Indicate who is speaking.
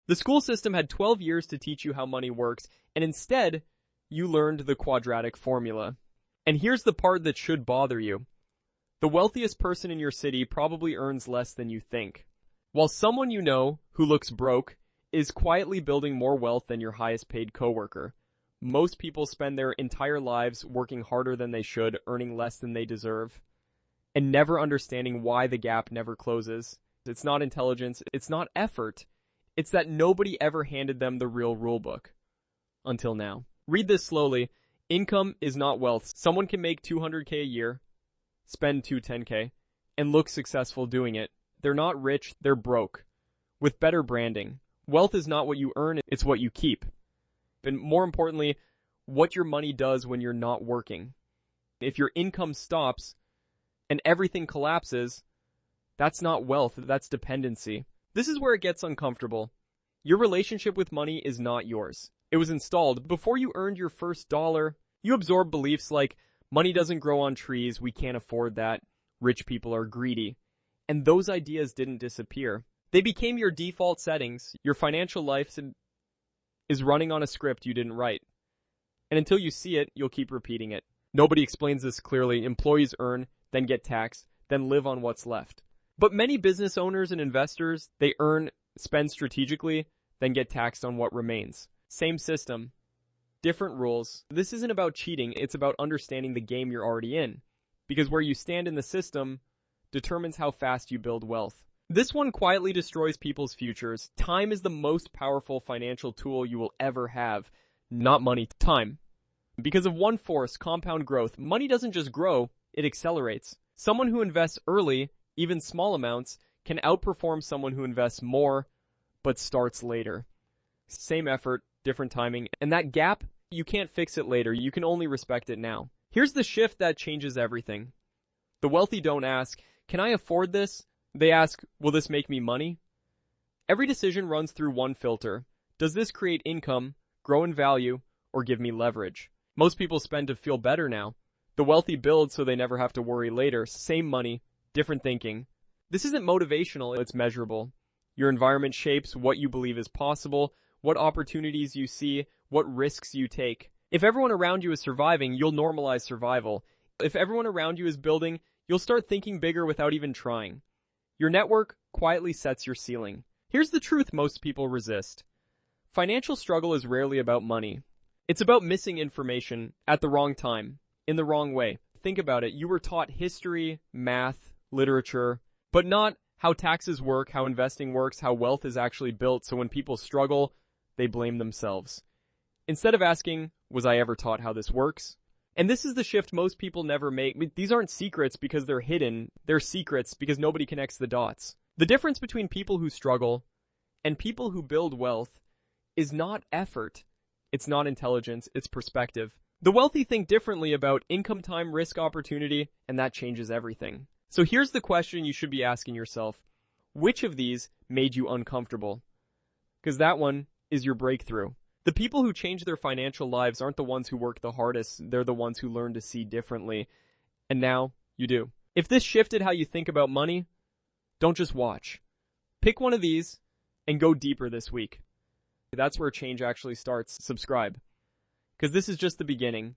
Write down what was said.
Speaker 1: The school system had 12 years to teach you how money works, and instead, you learned the quadratic formula. And here's the part that should bother you. The wealthiest person in your city probably earns less than you think, while someone you know who looks broke is quietly building more wealth than your highest paid coworker. Most people spend their entire lives working harder than they should, earning less than they deserve, and never understanding why the gap never closes. It's not intelligence, it's not effort. It's that nobody ever handed them the real rulebook. Until now. Read this slowly. Income is not wealth. Someone can make $200K a year, spend $210K, and look successful doing it. They're not rich, they're broke. With better branding. Wealth is not what you earn, it's what you keep. And more importantly, what your money does when you're not working. If your income stops and everything collapses, that's not wealth, that's dependency. This is where it gets uncomfortable. Your relationship with money is not yours. It was installed before you earned your first dollar. You absorb beliefs like, money doesn't grow on trees, we can't afford that, rich people are greedy. And those ideas didn't disappear. They became your default settings. Your financial life is running on a script you didn't write. And until you see it, you'll keep repeating it. Nobody explains this clearly. Employees earn, then get taxed, then live on what's left. But many business owners and investors, they earn, spend strategically, then get taxed on what remains. Same system, different rules. This isn't about cheating, it's about understanding the game you're already in. Because where you stand in the system determines how fast you build wealth. This one quietly destroys people's futures. Time is the most powerful financial tool you will ever have. Not money, time. Because of one force, compound growth, money doesn't just grow, it accelerates. Someone who invests early, even small amounts, can outperform someone who invests more, but starts later. Same effort, different timing, and that gap, you can't fix it later, you can only respect it now. Here's the shift that changes everything. The wealthy don't ask, can I afford this? They ask, will this make me money? Every decision runs through one filter. Does this create income, grow in value, or give me leverage? Most people spend to feel better now. The wealthy build so they never have to worry later. Same money, different thinking. This isn't motivational, it's measurable. Your environment shapes what you believe is possible, what opportunities you see, what risks you take. If everyone around you is surviving, you'll normalize survival. If everyone around you is building, you'll start thinking bigger without even trying. Your network quietly sets your ceiling. Here's the truth most people resist. Financial struggle is rarely about money. It's about missing information at the wrong time, in the wrong way. Think about it. You were taught history, math, literature, but not how taxes work, how investing works, how wealth is actually built, so when people struggle, they blame themselves. Instead of asking, was I ever taught how this works? And this is the shift most people never make. These aren't secrets because they're hidden. They're secrets because nobody connects the dots. The difference between people who struggle and people who build wealth is not effort. It's not intelligence. It's perspective. The wealthy think differently about income, time, risk, opportunity, and that changes everything. So here's the question you should be asking yourself. Which of these made you uncomfortable? Because that one is your breakthrough. The people who change their financial lives aren't the ones who work the hardest, they're the ones who learn to see differently. And now, you do. If this shifted how you think about money, don't just watch. Pick one of these and go deeper this week. That's where change actually starts. Subscribe. Because this is just the beginning.